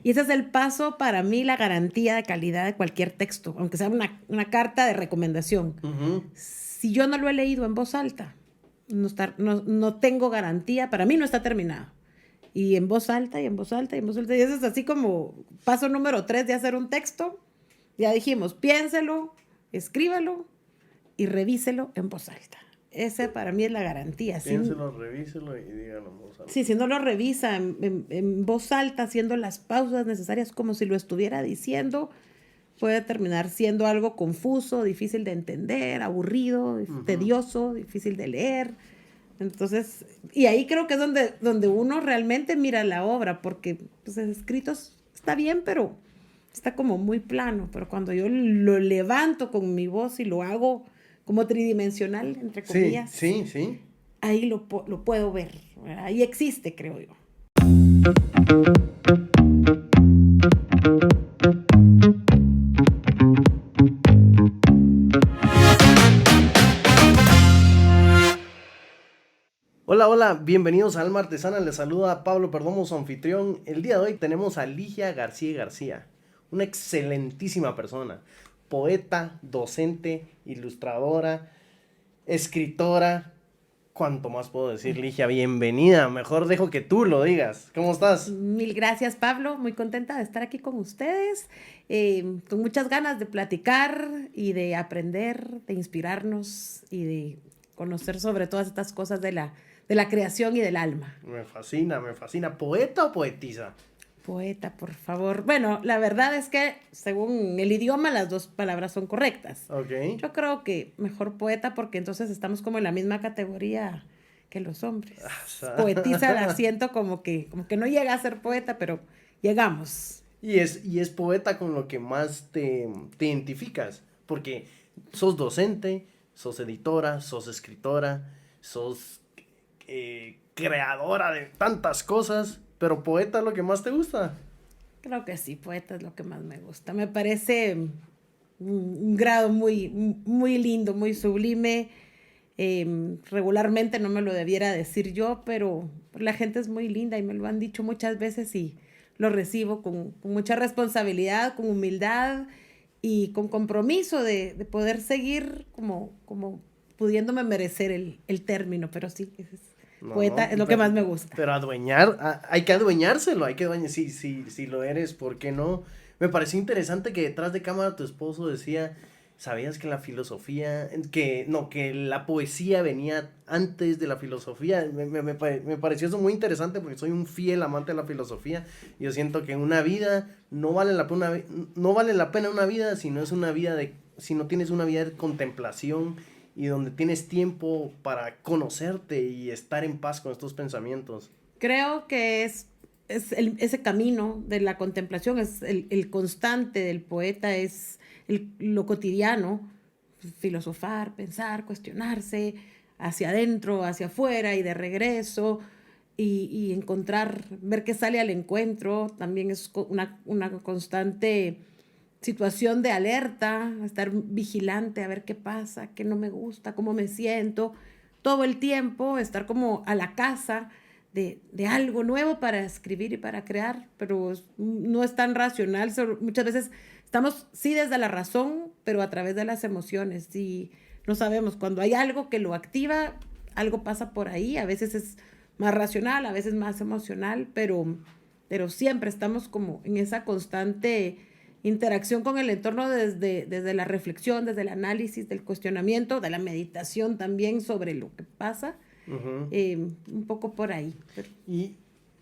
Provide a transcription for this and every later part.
Y ese es el paso para mí, la garantía de calidad de cualquier texto, aunque sea una carta de recomendación. Ujú. Si yo no lo he leído en voz alta, no tengo garantía, para mí no está terminado. Y en voz alta, y en voz alta, y en voz alta. Y eso es así como paso número 3 de hacer un texto. Ya dijimos, piénselo, escríbalo y revíselo en voz alta. Esa para mí es la garantía. Piénselo, revíselo y dígalo en voz alta. Sí, si no lo revisa en voz alta, haciendo las pausas necesarias como si lo estuviera diciendo, puede terminar siendo algo confuso, difícil de entender, aburrido, tedioso, difícil de leer. Entonces, y ahí creo que es donde uno realmente mira la obra, porque pues, escritos está bien, pero está como muy plano. Pero cuando yo lo levanto con mi voz y lo hago como tridimensional, entre Sí, comillas, sí, sí. ahí lo puedo ver. Ahí existe, creo yo. Hola, hola, bienvenidos a Alma Artesana, les saluda Pablo Perdomo, su anfitrión. El día de hoy tenemos a Ligia García García, una excelentísima persona, poeta, docente, ilustradora, escritora. ¿Cuánto más puedo decir, Ligia? Bienvenida, mejor dejo que tú lo digas. ¿Cómo estás? Mil gracias, Pablo. Muy contenta de estar aquí con ustedes, con muchas ganas de platicar y de aprender, de inspirarnos y de conocer sobre todas estas cosas de la creación y del alma. Me fascina, me fascina. ¿Poeta o poetisa? Poeta, por favor. Bueno, la verdad es que según el idioma las dos palabras son correctas. Ok. Yo creo que mejor poeta porque entonces estamos como en la misma categoría que los hombres. Poetisa la siento como que no llega a ser poeta, pero llegamos. Y es poeta con lo que más te identificas, porque sos docente, sos editora, sos escritora, sos creadora de tantas cosas, pero poeta es lo que más te gusta. Creo que sí, poeta es lo que más me gusta. Me parece un grado muy, muy lindo, muy sublime. Regularmente no me lo debiera decir yo, pero la gente es muy linda y me lo han dicho muchas veces y lo recibo con mucha responsabilidad, con humildad y con compromiso de poder seguir como pudiéndome merecer el término, pero sí, No, poeta no, es lo que más me gusta. pero hay que adueñárselo, si lo eres, ¿por qué no? Me pareció interesante que detrás de cámara tu esposo decía, ¿sabías que la filosofía, que la poesía venía antes de la filosofía? Me pareció eso muy interesante porque soy un fiel amante de la filosofía. Yo siento que una vida no vale la pena una vida si no es una vida si no tienes una vida de contemplación y donde tienes tiempo para conocerte y estar en paz con estos pensamientos. Creo que ese camino de la contemplación, es el constante del poeta, es lo cotidiano, filosofar, pensar, cuestionarse hacia adentro, hacia afuera y de regreso, y encontrar, ver qué sale al encuentro, también es una constante situación de alerta, estar vigilante a ver qué pasa, qué no me gusta, cómo me siento, todo el tiempo, estar como a la caza de algo nuevo para escribir y para crear, pero no es tan racional. Muchas veces estamos, sí, desde la razón, pero a través de las emociones. Y no sabemos, cuando hay algo que lo activa, algo pasa por ahí. A veces es más racional, a veces más emocional, pero siempre estamos como en esa constante interacción con el entorno desde la reflexión, desde el análisis, del cuestionamiento, de la meditación también sobre lo que pasa. Ujú. Un poco por ahí. Y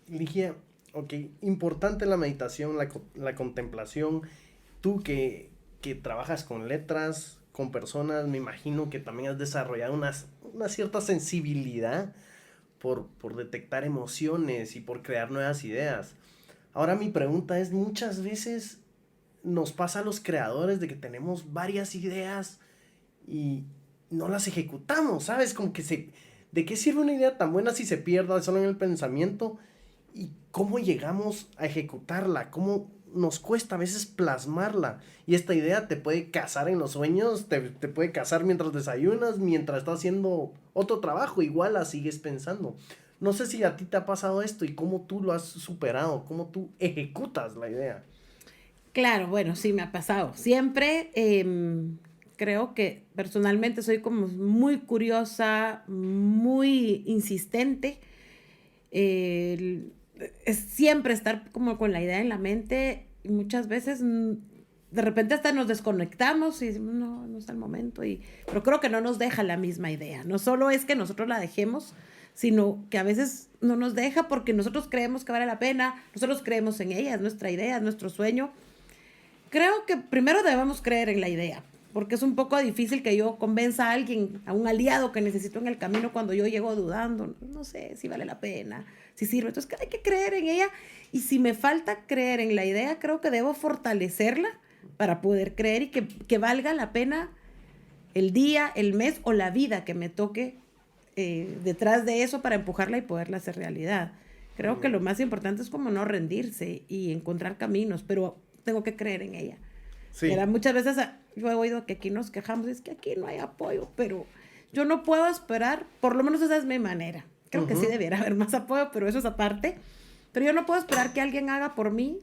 Ligia, ok, importante la meditación, la contemplación. Tú que trabajas con letras, con personas, me imagino que también has desarrollado una cierta sensibilidad por detectar emociones y por crear nuevas ideas. Ahora mi pregunta es, muchas veces nos pasa a los creadores de que tenemos varias ideas y no las ejecutamos, ¿sabes? ¿De qué sirve una idea tan buena si se pierda solo en el pensamiento? ¿Y cómo llegamos a ejecutarla? ¿Cómo nos cuesta a veces plasmarla? Y esta idea te puede cazar en los sueños, te puede cazar mientras desayunas, mientras estás haciendo otro trabajo, igual la sigues pensando. No sé si a ti te ha pasado esto y cómo tú lo has superado, cómo tú ejecutas la idea. Claro, bueno, sí me ha pasado. Siempre creo que personalmente soy como muy curiosa, muy insistente. El- es siempre estar como con la idea en la mente y muchas veces de repente hasta nos desconectamos y decimos, no, no es el momento. Pero creo que no nos deja la misma idea. No solo es que nosotros la dejemos, sino que a veces no nos deja porque nosotros creemos que vale la pena, nosotros creemos en ella, es nuestra idea, es nuestro sueño. Creo que primero debemos creer en la idea, porque es un poco difícil que yo convenza a alguien, a un aliado que necesito en el camino cuando yo llego dudando, no sé si vale la pena, si sirve. Entonces hay que creer en ella y si me falta creer en la idea, creo que debo fortalecerla para poder creer y que valga la pena el día, el mes o la vida que me toque detrás de eso para empujarla y poderla hacer realidad. Creo que lo más importante es como no rendirse y encontrar caminos, pero tengo que creer en ella. Sí. Era, muchas veces yo he oído que aquí nos quejamos, es que aquí no hay apoyo, pero yo no puedo esperar, por lo menos esa es mi manera. Creo que sí debiera haber más apoyo, pero eso es aparte. Pero yo no puedo esperar que alguien haga por mí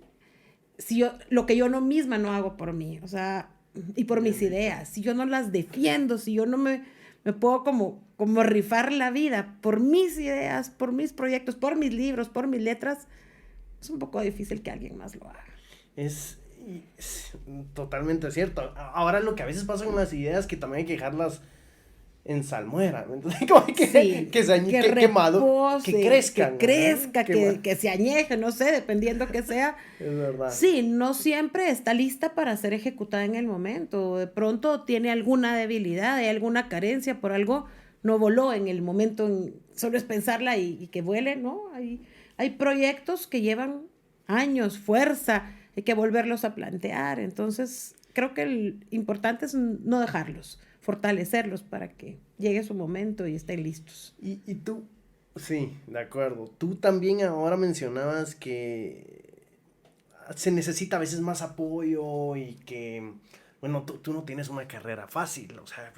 si yo, lo que yo no misma no hago por mí, o sea, y por Bien mis dicho. ideas, si yo no las defiendo, si yo no me puedo como rifar la vida por mis ideas, por mis proyectos, por mis libros, por mis letras, es un poco difícil que alguien más lo haga. Es totalmente cierto. Ahora lo que a veces pasa con las ideas que también hay que dejarlas en salmuera, entonces como que, Sí, que se que que repose, crezcan, que ¿verdad? crezca, que se añeje, no sé, dependiendo que sea. Es verdad. Sí, no siempre está lista para ser ejecutada en el momento. De pronto tiene alguna debilidad, hay alguna carencia por algo, no voló en el momento, solo es pensarla y que vuele, ¿no? Hay proyectos que llevan años, fuerza, hay que volverlos a plantear. Entonces, creo que el importante es no dejarlos, fortalecerlos para que llegue su momento y estén listos. Y tú, sí, de acuerdo. Tú también ahora mencionabas que se necesita a veces más apoyo y que, bueno, tú no tienes una carrera fácil, o sea,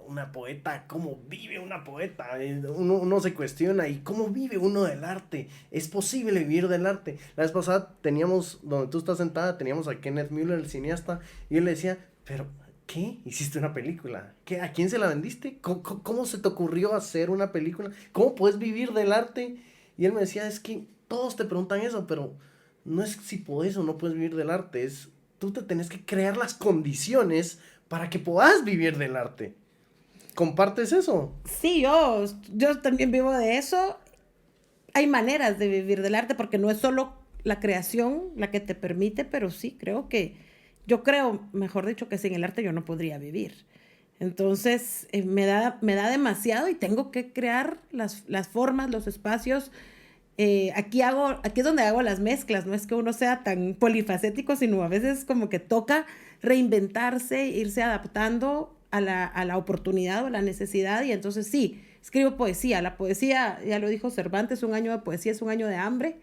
una poeta, ¿cómo vive una poeta? Uno se cuestiona, ¿y cómo vive uno del arte? ¿Es posible vivir del arte? La vez pasada teníamos, donde tú estás sentada, teníamos a Kenneth Miller, el cineasta, y él le decía, pero ¿qué? ¿Hiciste una película? ¿Qué? ¿A quién se la vendiste? ¿Cómo se te ocurrió hacer una película? ¿Cómo puedes vivir del arte? Y él me decía, es que todos te preguntan eso, pero no es si podés o no puedes vivir del arte, es tú te tenés que crear las condiciones para que puedas vivir del arte. ¿Compartes eso? Sí, yo también vivo de eso. Hay maneras de vivir del arte porque no es solo la creación la que te permite, pero sí yo creo, mejor dicho, que sin el arte yo no podría vivir. Entonces, me da demasiado y tengo que crear las formas, los espacios. Aquí es donde hago las mezclas, no es que uno sea tan polifacético, sino a veces como que toca reinventarse, irse adaptando a la oportunidad o a la necesidad, y entonces sí, escribo poesía. La poesía, ya lo dijo Cervantes, un año de poesía es un año de hambre.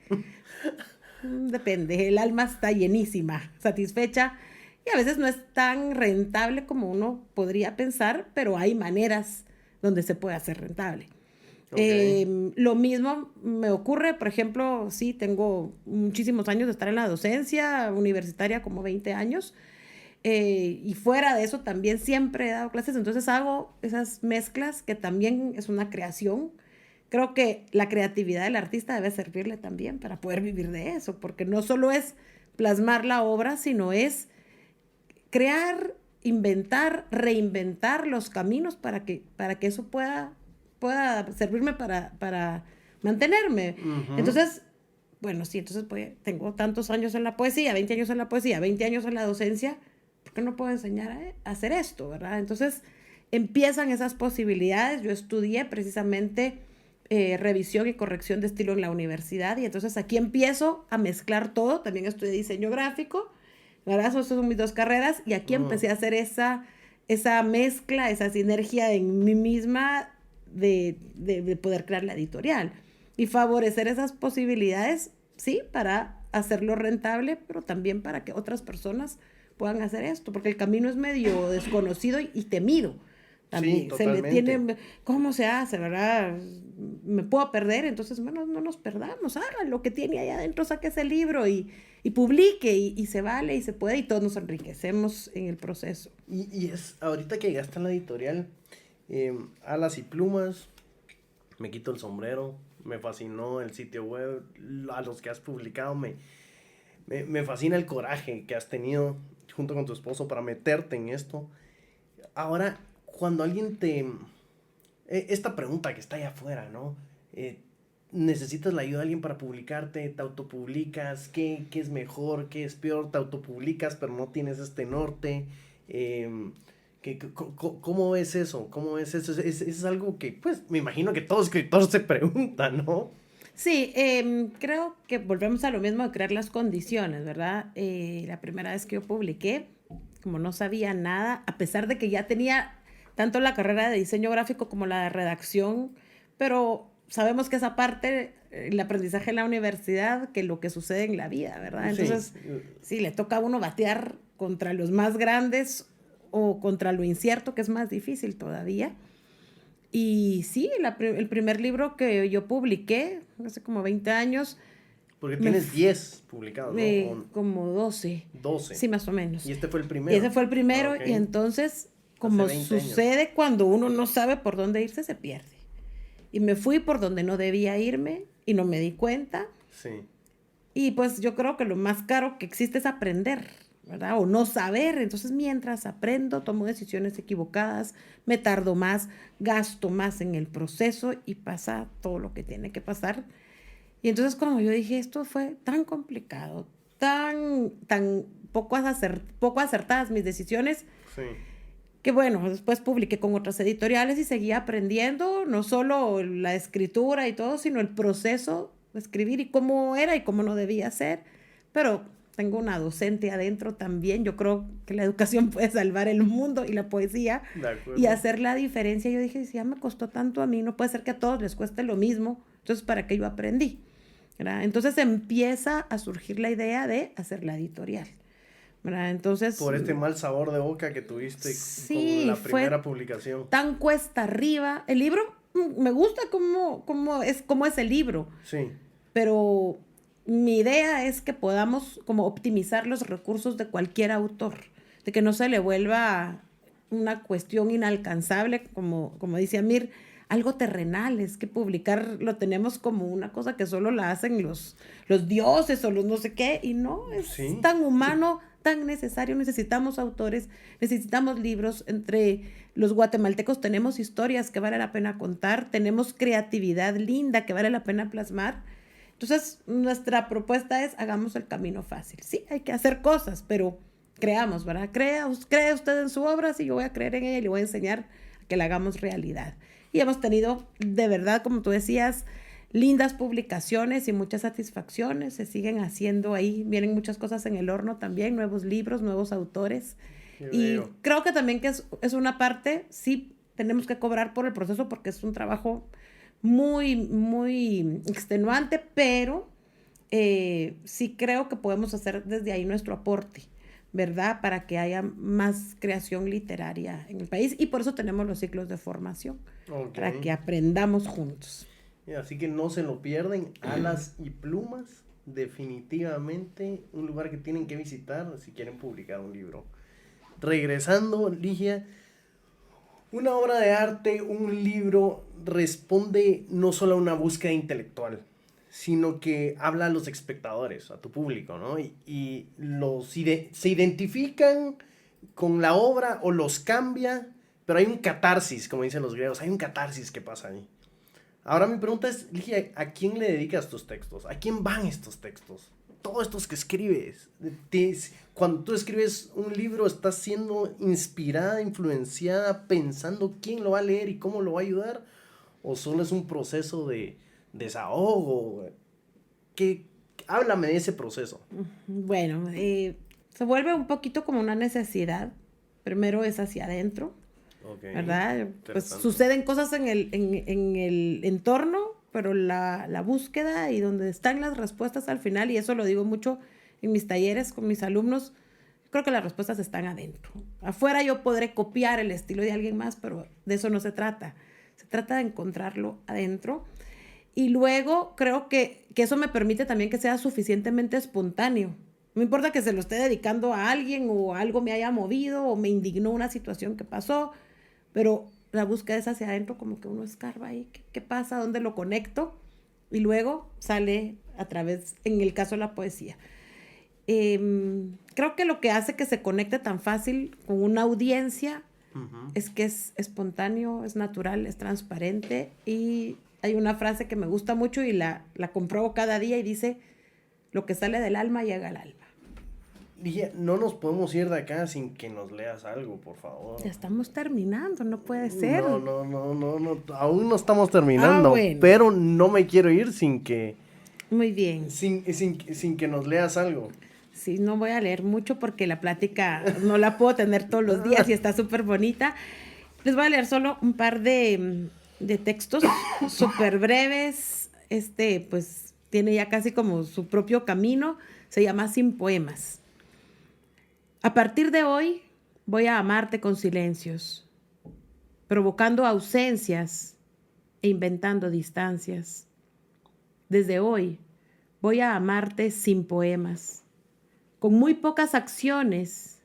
Depende, el alma está llenísima, satisfecha, y a veces no es tan rentable como uno podría pensar, pero hay maneras donde se puede hacer rentable. Ok. Lo mismo me ocurre, por ejemplo, sí, tengo muchísimos años de estar en la docencia universitaria, como 20 años, y fuera de eso también siempre he dado clases, entonces hago esas mezclas que también es una creación. Creo que la creatividad del artista debe servirle también para poder vivir de eso, porque no solo es plasmar la obra, sino es crear, inventar, reinventar los caminos para que eso pueda servirme para mantenerme. Ujú. Entonces, bueno, sí, entonces pues, tengo tantos años en la poesía, 20 años en la poesía, 20 años en la docencia, ¿por qué no puedo enseñar a hacer esto, verdad? Entonces empiezan esas posibilidades. Yo estudié precisamente revisión y corrección de estilo en la universidad, y entonces aquí empiezo a mezclar todo. También estudié diseño gráfico, ¿verdad? Esas son mis dos carreras, y aquí Mm. empecé a hacer esa mezcla, esa sinergia en mí misma de poder crear la editorial y favorecer esas posibilidades, sí, para hacerlo rentable, pero también para que otras personas puedan hacer esto, porque el camino es medio desconocido y temido. También Sí, se le totalmente. tiene, ¿cómo se hace, verdad? Me puedo perder, entonces, bueno, no nos perdamos, haga lo que tiene ahí adentro, saque ese libro y publique, y se vale, y se puede, y todos nos enriquecemos en el proceso. Y es, ahorita que llegaste a la editorial, Alas y Plumas, me quito el sombrero, me fascinó el sitio web, a los que has publicado, me fascina el coraje que has tenido junto con tu esposo para meterte en esto. Ahora, cuando alguien esta pregunta que está allá afuera, ¿no? ¿Necesitas la ayuda de alguien para publicarte? ¿Te autopublicas? ¿Qué es mejor? ¿Qué es peor? ¿Te autopublicas pero no tienes este norte? ¿Cómo ves eso? ¿Cómo ves eso? Es algo que, pues, me imagino que todo escritor se pregunta, ¿no? Sí, creo que volvemos a lo mismo de crear las condiciones, ¿verdad? La primera vez que yo publiqué, como no sabía nada, a pesar de que ya tenía tanto la carrera de diseño gráfico como la de redacción, pero sabemos que esa parte, el aprendizaje en la universidad, que lo que sucede en la vida, ¿verdad? Sí, Entonces, sí, le toca a uno batear contra los más grandes o contra lo incierto, que es más difícil todavía. Y sí, el primer libro que yo publiqué, hace como 20 años, porque me tienes 10 publicados, ¿no? O como 12, 12. sí, más o menos. Y este fue el Y primero. ese fue el Ah, primero, ok. y entonces, Hace como 20 años. sucede cuando uno no sabe por dónde irse, se pierde. Y me fui por donde no debía irme y no me di cuenta. Sí. Y pues yo creo que lo más caro que existe es aprender, ¿verdad? O no saber. Entonces, mientras aprendo, tomo decisiones equivocadas, me tardo más, gasto más en el proceso y pasa todo lo que tiene que pasar. Y entonces cuando yo dije, esto fue tan complicado, tan poco acertadas mis decisiones, Sí. que bueno, después publiqué con otras editoriales y seguía aprendiendo, no solo la escritura y todo, sino el proceso de escribir y cómo era y cómo no debía ser. Pero tengo una docente adentro también. Yo creo que la educación puede salvar el mundo y la poesía De y acuerdo. hacer la diferencia. Yo dije, si ya me costó tanto a mí, no puede ser que a todos les cueste lo mismo. Entonces, ¿para qué yo aprendí? ¿Verdad? Entonces empieza a surgir la idea de hacer la editorial. ¿Verdad? Entonces, Por este mal sabor de boca que tuviste con sí, la fue primera publicación. tan cuesta arriba. El libro, me gusta cómo es el libro, Sí. pero mi idea es que podamos como optimizar los recursos de cualquier autor, de que no se le vuelva una cuestión inalcanzable, como dice Amir, algo terrenal, es que publicar lo tenemos como una cosa que solo la hacen los dioses o los no sé qué, y no, es Sí. tan humano, tan necesario, necesitamos autores, necesitamos libros, entre los guatemaltecos tenemos historias que vale la pena contar, tenemos creatividad linda que vale la pena plasmar. Entonces, nuestra propuesta es, hagamos el camino fácil. Sí, hay que hacer cosas, pero creamos, ¿verdad? Cree usted en su obra, sí, yo voy a creer en ella y le voy a enseñar a que la hagamos realidad. Y hemos tenido, de verdad, como tú decías, lindas publicaciones y muchas satisfacciones. Se siguen haciendo ahí, vienen muchas cosas en el horno también, nuevos libros, nuevos autores. Qué Y bello. creo que también que es una parte, sí, tenemos que cobrar por el proceso porque es un trabajo muy extenuante, pero sí creo que podemos hacer desde ahí nuestro aporte, ¿verdad? Para que haya más creación literaria en el país y por eso tenemos los ciclos de formación, Ok. para que aprendamos juntos. Así que no se lo pierden. Alas y Plumas. Definitivamente un lugar que tienen que visitar si quieren publicar un libro. Regresando, Ligia, una obra de arte, un libro, responde no solo a una búsqueda intelectual, sino que habla a los espectadores, a tu público, ¿no? Y se identifican con la obra o los cambia, pero hay un catarsis, como dicen los griegos, hay un catarsis que pasa ahí. Ahora mi pregunta es, Ligia, ¿a quién le dedicas tus textos? ¿A quién van estos textos? Todos estos que escribes. Cuando tú escribes un libro, ¿estás siendo inspirada, influenciada, pensando quién lo va a leer y cómo lo va a ayudar? ¿O solo es un proceso de desahogo? Háblame de ese proceso. Bueno, se vuelve un poquito como una necesidad. Primero es hacia adentro, Okay, ¿verdad? Pues interesante. suceden cosas en el entorno, pero la búsqueda y donde están las respuestas al final, y eso lo digo mucho en mis talleres con mis alumnos, creo que las respuestas están adentro. Afuera yo podré copiar el estilo de alguien más, pero de eso no se trata. Se trata de encontrarlo adentro. Y luego creo que eso me permite también que sea suficientemente espontáneo. No importa que se lo esté dedicando a alguien o algo me haya movido o me indignó una situación que pasó, pero la búsqueda es hacia adentro, como que uno escarba ahí. ¿Qué pasa? ¿Dónde lo conecto? Y luego sale a través, en el caso de la poesía. Creo que lo que hace que se conecte tan fácil con una audiencia es que es espontáneo, es natural, es transparente. Y hay una frase que me gusta mucho y la compruebo cada día y dice, lo que sale del alma llega al alma. Dije, no nos podemos ir de acá sin que nos leas algo, por favor. Ya estamos terminando, no puede ser. No, aún no estamos terminando, bueno. pero no me quiero ir sin que... Muy bien. Sin que nos leas algo. Sí, no voy a leer mucho porque la plática no la puedo tener todos los días y está súper bonita. Les voy a leer solo un par de textos súper breves. Pues, tiene ya casi como su propio camino. Se llama Sin Poemas. A partir de hoy voy a amarte con silencios, provocando ausencias e inventando distancias. Desde hoy voy a amarte sin poemas, con muy pocas acciones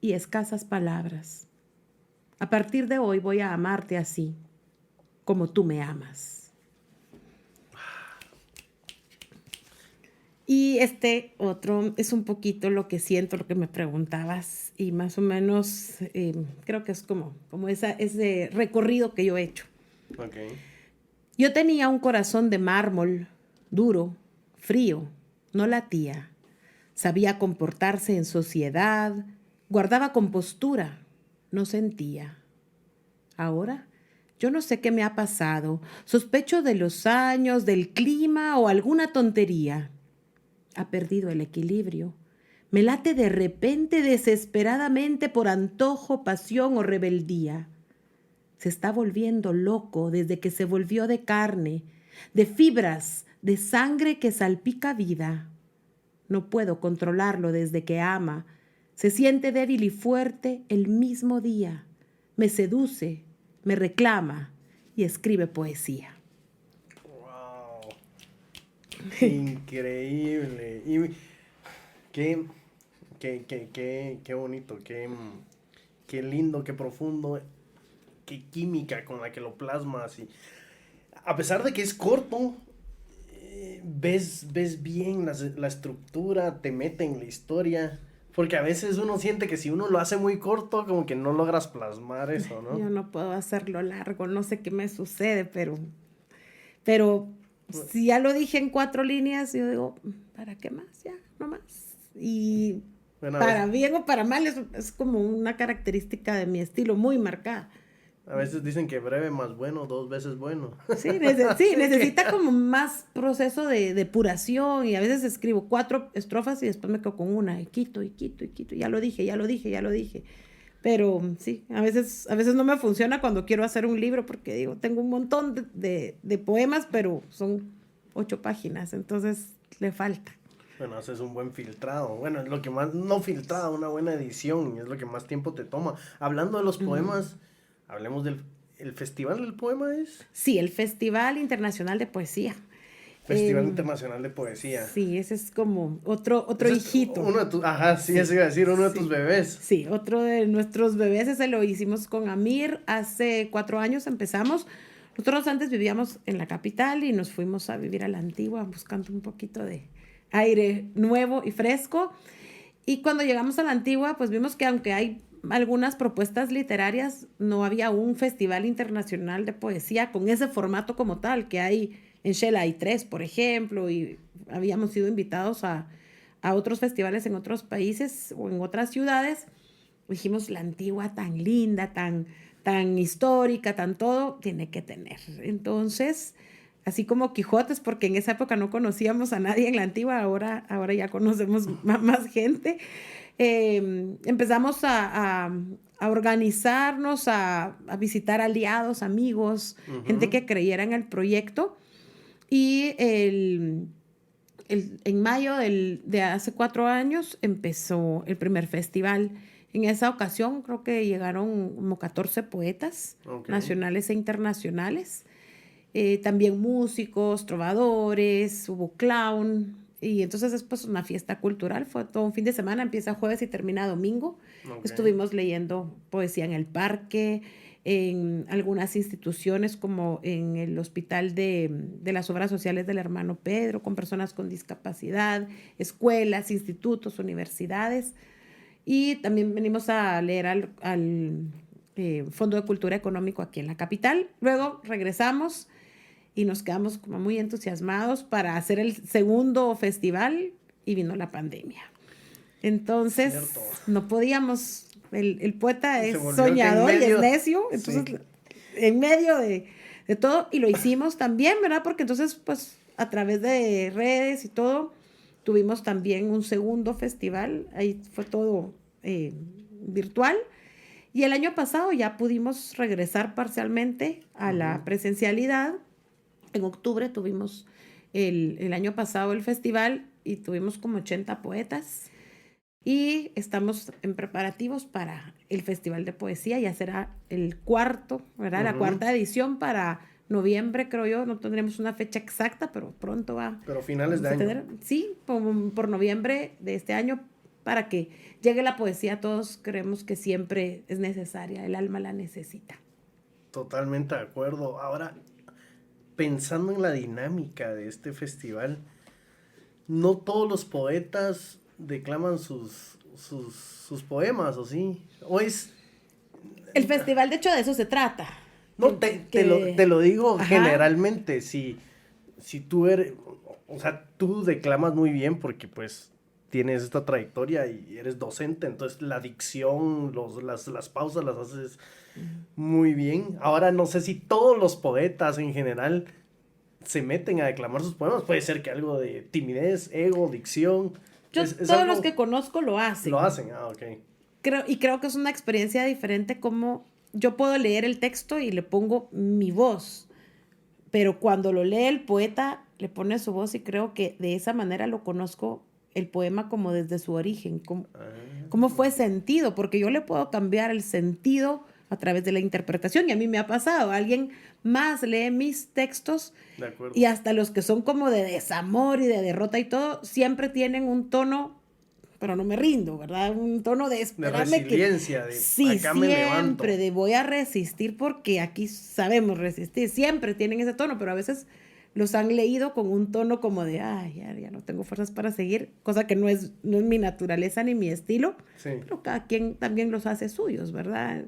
y escasas palabras. A partir de hoy voy a amarte así, como tú me amas. Y otro es un poquito lo que siento, lo que me preguntabas, y más o menos creo que es como ese recorrido que yo he hecho. Okay. Yo tenía un corazón de mármol, duro, frío, no latía. Sabía comportarse en sociedad, guardaba compostura, no sentía. Ahora, yo no sé qué me ha pasado, sospecho de los años, del clima o alguna tontería. Ha perdido el equilibrio. Me late de repente, desesperadamente, por antojo, pasión o rebeldía. Se está volviendo loco desde que se volvió de carne, de fibras, de sangre que salpica vida. No puedo controlarlo desde que ama. Se siente débil y fuerte el mismo día. Me seduce, me reclama y escribe poesía. Increíble. Y qué bonito, qué lindo, qué profundo, qué química con la que lo plasmas. Y a pesar de que es corto, ves bien la estructura, te mete en la historia. Porque a veces uno siente que si uno lo hace muy corto, como que no logras plasmar eso, ¿no? Yo no puedo hacerlo largo, no sé qué me sucede, pero si ya lo dije en 4 líneas, yo digo, ¿para qué más? Ya, no más. Y bueno, para bien o para mal, es como una característica de mi estilo muy marcada. A veces dicen que breve más bueno, 2 veces bueno. Sí, necesita como más proceso de depuración, y a veces escribo 4 estrofas y después me quedo con una, y quito, ya lo dije. Pero sí, a veces no me funciona cuando quiero hacer un libro, porque digo, tengo un montón de poemas, pero son 8 páginas, entonces le falta. Bueno, haces un buen filtrado. Bueno, es lo que más, no filtrado, una buena edición, es lo que más tiempo te toma. Hablando de los poemas, hablemos del Festival del Poema, ¿es? Sí, el Festival Internacional de Poesía. Festival Internacional de Poesía. Sí, ese es como otro hijito. Eso iba a decir, uno de tus bebés. Sí, otro de nuestros bebés, ese lo hicimos con Amir, hace 4 años empezamos. Nosotros antes vivíamos en la capital y nos fuimos a vivir a la Antigua buscando un poquito de aire nuevo y fresco. Y cuando llegamos a la Antigua, pues vimos que aunque hay algunas propuestas literarias, no había un festival internacional de poesía con ese formato como tal, que hay en Shell hay 3, por ejemplo, y habíamos sido invitados a otros festivales en otros países o en otras ciudades. Dijimos, la Antigua tan linda, tan histórica, tan todo, tiene que tener. Entonces, así como Quijotes, porque en esa época no conocíamos a nadie en la Antigua, ahora ya conocemos más gente. Empezamos a organizarnos, a visitar aliados, amigos, gente que creyera en el proyecto. Y en mayo de hace 4 años empezó el primer festival. En esa ocasión creo que llegaron como 14 poetas nacionales e internacionales. También músicos, trovadores, hubo clown. Y entonces es pues una fiesta cultural. Fue todo un fin de semana, empieza jueves y termina domingo. Estuvimos leyendo poesía en el parque, en algunas instituciones como en el Hospital de las Obras Sociales del Hermano Pedro, con personas con discapacidad, escuelas, institutos, universidades. Y también venimos a leer al Fondo de Cultura Económico aquí en la capital. Luego regresamos y nos quedamos como muy entusiasmados para hacer el segundo festival y vino la pandemia. Entonces, no podíamos, el poeta es soñador y es necio, entonces en medio de todo, y lo hicimos también, ¿verdad? Porque entonces, pues, a través de redes y todo, tuvimos también un segundo festival, ahí fue todo virtual, y el año pasado ya pudimos regresar parcialmente a la presencialidad. En octubre tuvimos el año pasado el festival y tuvimos como 80 poetas. Y estamos en preparativos para el Festival de Poesía, ya será el cuarto, ¿verdad? La cuarta edición para noviembre, creo yo, no tendremos una fecha exacta, pero pronto va. Pero finales de año. Sí, por noviembre de este año, para que llegue la poesía. Todos creemos que siempre es necesaria, el alma la necesita. Totalmente de acuerdo. Ahora, pensando en la dinámica de este festival, no todos los poetas declaman sus poemas, ¿o sí? ¿O es...? El festival, de hecho, de eso se trata. No, te lo digo generalmente, si tú eres... O sea, tú declamas muy bien porque, pues, tienes esta trayectoria y eres docente, entonces la dicción, las pausas las haces muy bien. Ahora, no sé si todos los poetas en general se meten a declamar sus poemas. Puede ser que algo de timidez, ego, dicción... Todos los que conozco lo hacen. Lo hacen, ok. Creo que es una experiencia diferente como yo puedo leer el texto y le pongo mi voz, pero cuando lo lee el poeta le pone su voz y creo que de esa manera lo conozco el poema como desde su origen, cómo fue sentido, porque yo le puedo cambiar el sentido a través de la interpretación y a mí me ha pasado, alguien más lee mis textos y hasta los que son como de desamor y de derrota y todo, siempre tienen un tono, pero no me rindo, ¿verdad? Un tono de esperarme, de resiliencia, acá me levanto. De voy a resistir porque aquí sabemos resistir, siempre tienen ese tono, pero a veces los han leído con un tono como de, ay, ya no tengo fuerzas para seguir, cosa que no es mi naturaleza ni mi estilo, pero cada quien también los hace suyos, ¿verdad?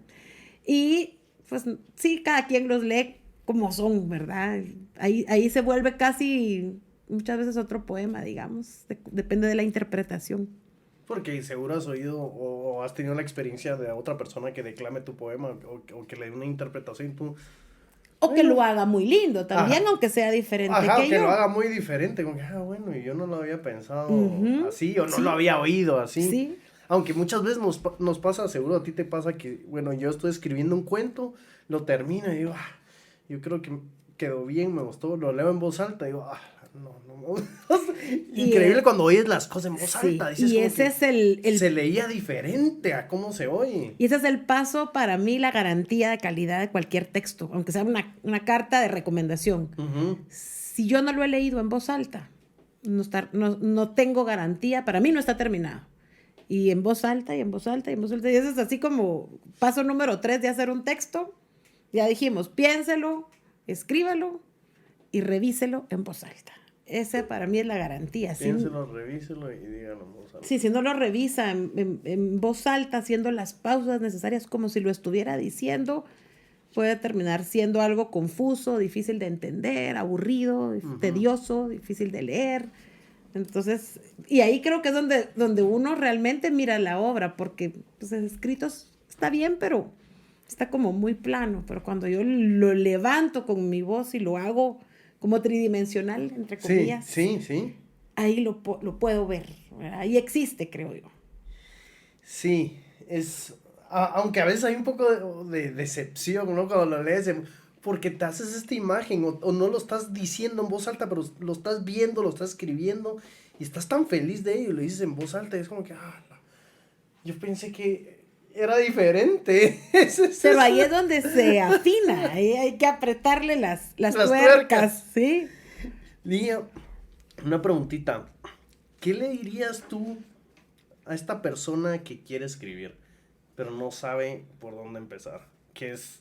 Y pues sí, cada quien los lee como son, ¿verdad? Ahí se vuelve casi muchas veces otro poema, digamos, depende de la interpretación. Porque seguro has oído o has tenido la experiencia de otra persona que declame tu poema o que le dé una interpretación tú... O que lo haga muy lindo también, aunque sea diferente que yo. Lo haga muy diferente, como que, bueno, y yo no lo había pensado así, o no lo había oído así. Sí. Aunque muchas veces nos pasa, seguro a ti te pasa que, bueno, yo estoy escribiendo un cuento, lo termino y digo, yo creo que quedó bien, me gustó, lo leo en voz alta y digo, no. Increíble cuando oyes las cosas en voz alta. Dices, y ese es se leía diferente a cómo se oye. Y ese es el paso para mí, la garantía de calidad de cualquier texto, aunque sea una carta de recomendación. Si yo no lo he leído en voz alta, no tengo garantía, para mí no está terminado. Y en voz alta, y en voz alta, y en voz alta. Y eso es así como paso número 3 de hacer un texto. Ya dijimos, piénselo, escríbalo y revíselo en voz alta. Ese para mí es la garantía. Piénselo, revíselo y dígalo en voz alta. Sí, si no lo revisa en voz alta, haciendo las pausas necesarias como si lo estuviera diciendo, puede terminar siendo algo confuso, difícil de entender, aburrido, tedioso, difícil de leer. Entonces, y ahí creo que es donde uno realmente mira la obra, porque pues, el escrito está bien, pero está como muy plano. Pero cuando yo lo levanto con mi voz y lo hago como tridimensional, entre comillas. Sí. Ahí lo puedo ver. Ahí existe, creo yo. Sí, aunque a veces hay un poco de decepción, ¿no? Cuando lo lees, porque te haces esta imagen o no lo estás diciendo en voz alta, pero lo estás viendo, lo estás escribiendo y estás tan feliz de ello y lo dices en voz alta y es como que, yo pensé que era diferente. Pero ahí es donde se afina, ahí hay que apretarle las tuercas, ¿sí? Ligia, una preguntita. ¿Qué le dirías tú a esta persona que quiere escribir, pero no sabe por dónde empezar? Que es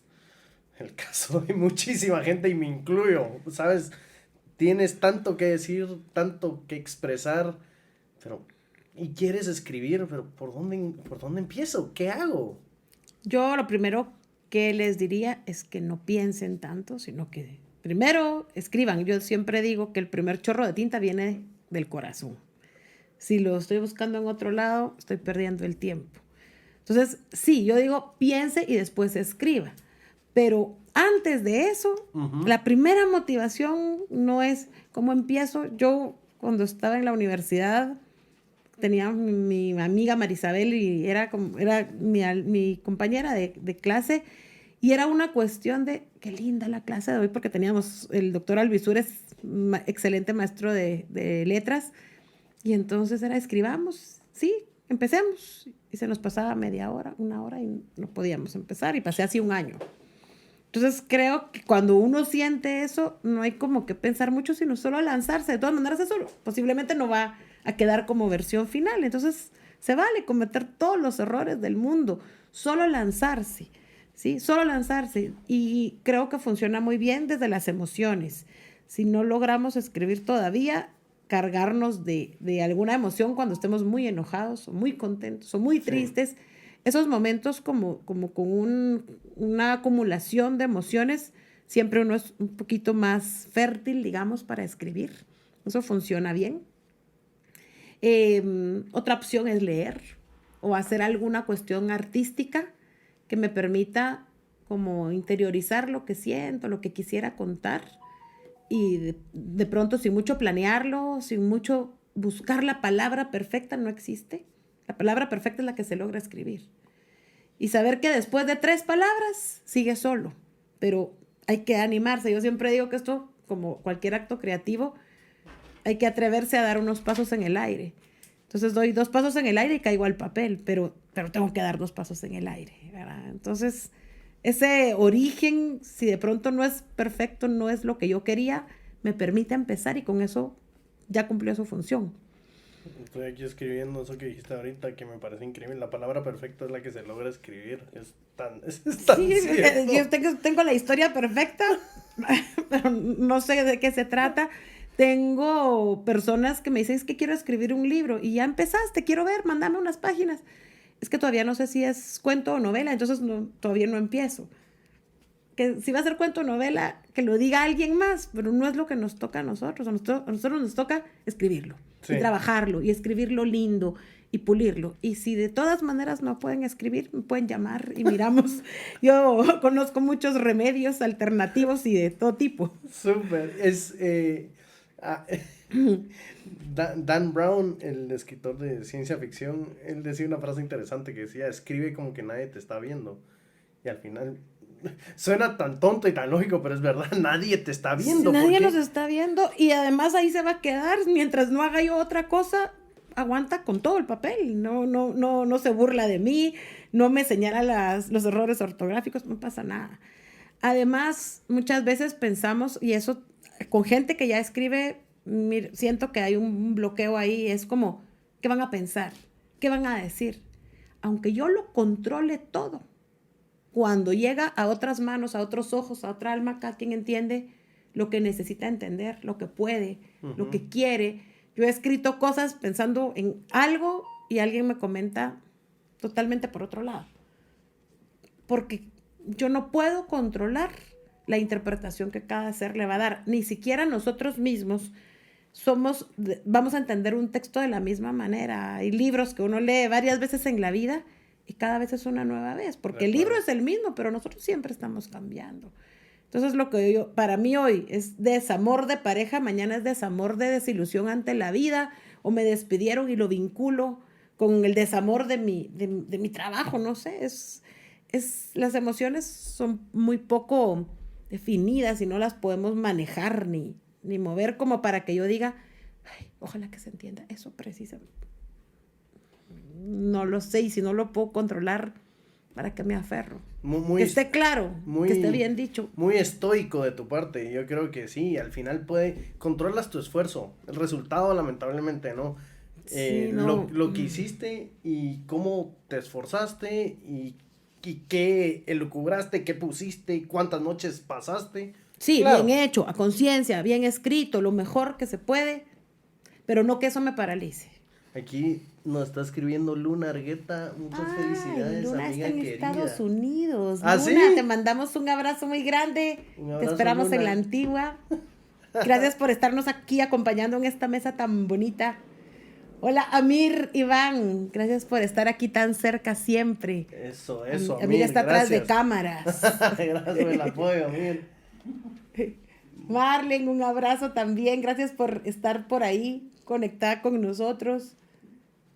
el caso de muchísima gente y me incluyo, ¿sabes? Tienes tanto que decir, tanto que expresar, pero y quieres escribir, pero ¿por dónde empiezo? ¿Qué hago? Yo lo primero que les diría es que no piensen tanto, sino que primero escriban. Yo siempre digo que el primer chorro de tinta viene del corazón. Si lo estoy buscando en otro lado, estoy perdiendo el tiempo. Entonces, sí, yo digo piense y después escriba. Pero antes de eso, la primera motivación no es cómo empiezo. Yo cuando estaba en la universidad tenía mi amiga Marisabel y era mi compañera de clase y era una cuestión de qué linda la clase de hoy porque teníamos el doctor Alvisures, excelente maestro de letras, y entonces era escribamos, sí, empecemos, y se nos pasaba media hora, una hora y no podíamos empezar y pasé así un año. Entonces creo que cuando uno siente eso, no hay como que pensar mucho, sino solo lanzarse. De todas maneras, eso posiblemente no va a quedar como versión final. Entonces, se vale cometer todos los errores del mundo. Solo lanzarse, ¿sí? Solo lanzarse. Y creo que funciona muy bien desde las emociones. Si no logramos escribir todavía, cargarnos de alguna emoción cuando estemos muy enojados, o muy contentos, o muy tristes. Esos momentos como con una acumulación de emociones, siempre uno es un poquito más fértil, digamos, para escribir. Eso funciona bien. Otra opción es leer o hacer alguna cuestión artística que me permita como interiorizar lo que siento, lo que quisiera contar y de pronto sin mucho planearlo, sin mucho buscar la palabra perfecta, no existe. La palabra perfecta es la que se logra escribir. Y saber que después de 3 palabras sigue solo, pero hay que animarse. Yo siempre digo que esto, como cualquier acto creativo, hay que atreverse a dar unos pasos en el aire. Entonces doy 2 pasos en el aire y caigo al papel, pero tengo que dar 2 pasos en el aire, ¿verdad? Entonces, ese origen, si de pronto no es perfecto, no es lo que yo quería, me permite empezar y con eso ya cumplió su función. Estoy aquí escribiendo eso que dijiste ahorita, que me parece increíble. La palabra perfecta es la que se logra escribir. Es tan sí, yo tengo la historia perfecta, pero no sé de qué se trata. Tengo personas que me dicen, es que quiero escribir un libro y ya empezaste, quiero ver, mándame unas páginas. Es que todavía no sé si es cuento o novela, entonces todavía no empiezo. Que si va a ser cuento o novela, que lo diga alguien más, pero no es lo que nos toca a nosotros. A nosotros nos toca escribirlo, y trabajarlo, y escribirlo lindo, y pulirlo. Y si de todas maneras no pueden escribir, me pueden llamar y miramos. Yo conozco muchos remedios alternativos y de todo tipo. Súper. Dan Brown, el escritor de ciencia ficción, él decía una frase interesante que decía, escribe como que nadie te está viendo. Y al final suena tan tonto y tan lógico, pero es verdad, nadie te está viendo. Nadie nos está viendo y además ahí se va a quedar. Mientras no haga yo otra cosa, aguanta con todo el papel. No se burla de mí, no me señala los errores ortográficos, no pasa nada. Además, muchas veces pensamos, y eso con gente que ya escribe, siento que hay un bloqueo ahí, es como, ¿qué van a pensar? ¿Qué van a decir? Aunque yo lo controle todo, cuando llega a otras manos, a otros ojos, a otra alma, cada quien entiende lo que necesita entender, lo que puede, lo que quiere. Yo he escrito cosas pensando en algo y alguien me comenta totalmente por otro lado. Porque yo no puedo controlar la interpretación que cada ser le va a dar. Ni siquiera nosotros mismos vamos a entender un texto de la misma manera. Hay libros que uno lee varias veces en la vida y cada vez es una nueva vez, porque el libro es el mismo, pero nosotros siempre estamos cambiando. Entonces lo que para mí hoy es desamor de pareja, mañana es desamor de desilusión ante la vida, o me despidieron y lo vinculo con el desamor de mi trabajo, no sé, las emociones son muy poco definidas y no las podemos manejar ni mover como para que yo diga, ay, ojalá que se entienda eso precisamente. No lo sé, y si no lo puedo controlar, ¿para qué me aferro? Que esté claro, que esté bien dicho. Muy estoico de tu parte. Yo creo que sí, al final controlas tu esfuerzo. El resultado, lamentablemente, no. Sí, no. Lo que hiciste y cómo te esforzaste y qué elucubraste, qué pusiste, cuántas noches pasaste. Sí, claro. Bien hecho, a conciencia, bien escrito, lo mejor que se puede, pero no que eso me paralice. Aquí nos está escribiendo Luna Argueta. Muchas felicidades, Luna amiga está en querida. Estados Unidos. ¿Ah, Luna, sí? te mandamos un abrazo muy grande. Un abrazo, te esperamos Luna. en la Antigua. Gracias por estarnos aquí acompañando en esta mesa tan bonita. Hola, Amir Iván. Gracias por estar aquí tan cerca siempre. Eso, Amir está atrás de cámaras. Gracias por el apoyo, Amir. Marlen, un abrazo también. Gracias por estar por ahí, conectada con nosotros.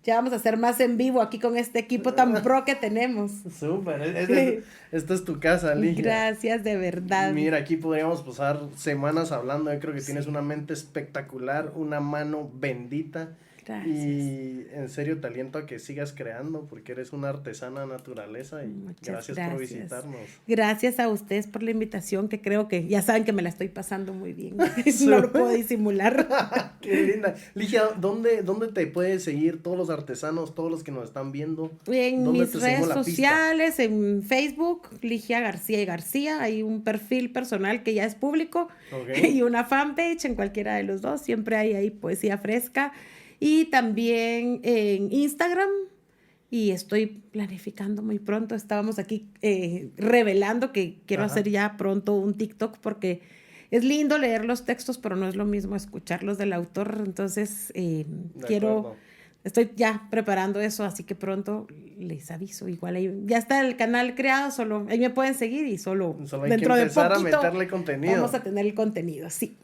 Ya vamos a hacer más en vivo aquí con este equipo tan pro que tenemos. Súper, esta es tu casa, Ligia. Gracias, de verdad. Mira, aquí podríamos pasar semanas hablando. Yo creo que tienes una mente espectacular, una mano bendita. Gracias. Y en serio te aliento a que sigas creando porque eres una artesana naturaleza y gracias por visitarnos. Gracias a ustedes por la invitación, que creo que ya saben que me la estoy pasando muy bien. No lo puedo disimular. Qué linda. Ligia, ¿dónde te puedes seguir todos los artesanos, todos los que nos están viendo? En mis redes sociales, en Facebook, Ligia García y García, hay un perfil personal que ya es público, y una fanpage en cualquiera de los dos, siempre hay ahí poesía fresca. Y también en Instagram, y estoy planificando muy pronto, estábamos aquí revelando que quiero hacer ya pronto un TikTok, porque es lindo leer los textos, pero no es lo mismo escucharlos del autor, entonces estoy ya preparando eso, así que pronto les aviso. Igual ahí ya está el canal creado, solo ahí me pueden seguir y solo hay dentro que de empezar poquito a meterle contenido. Vamos a tener el contenido, sí.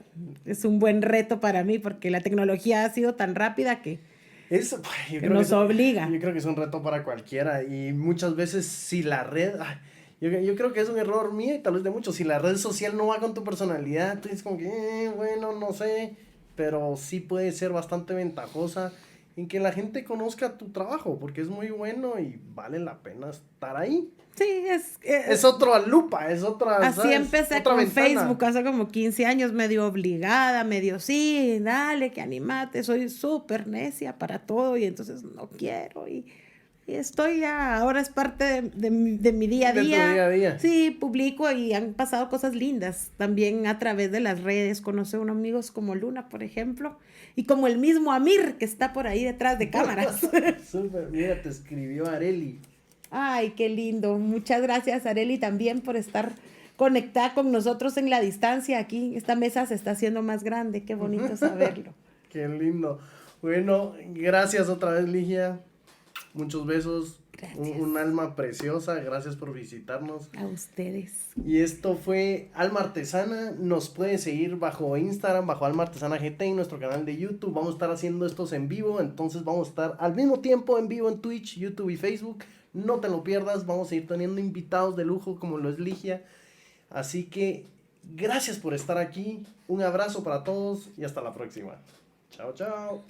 Es un buen reto para mí porque la tecnología ha sido tan rápida que nos obliga. Yo creo que es un reto para cualquiera y muchas veces si la red... Yo creo que es un error mío y tal vez de muchos. Si la red social no va con tu personalidad, tú dices como que, bueno, no sé, pero sí puede ser bastante ventajosa en que la gente conozca tu trabajo, porque es muy bueno y vale la pena estar ahí. Sí, es otra lupa, es otra... Así ¿sabes? empecé otra con ventana. Facebook hace como 15 años, medio obligada, medio sí, dale, que animate, soy súper necia para todo y entonces no quiero y estoy ya, ahora es parte de mi día a día. De tu día a día. Sí, publico y han pasado cosas lindas. También a través de las redes conocí a unos amigos como Luna, por ejemplo, y como el mismo Amir que está por ahí detrás de cámaras. Súper, mira, te escribió Areli. Ay, qué lindo. Muchas gracias, Areli, también por estar conectada con nosotros en la distancia aquí. Esta mesa se está haciendo más grande. Qué bonito saberlo. Qué lindo. Bueno, gracias otra vez, Ligia. Muchos besos. Un alma preciosa. Gracias por visitarnos. A ustedes. Y esto fue Alma Artesana. Nos puede seguir bajo Instagram, bajo Alma Artesana GT, en nuestro canal de YouTube. Vamos a estar haciendo estos en vivo. Entonces vamos a estar al mismo tiempo en vivo en Twitch, YouTube y Facebook. No te lo pierdas. Vamos a ir teniendo invitados de lujo como lo es Ligia. Así que gracias por estar aquí. Un abrazo para todos y hasta la próxima. Chao, chao.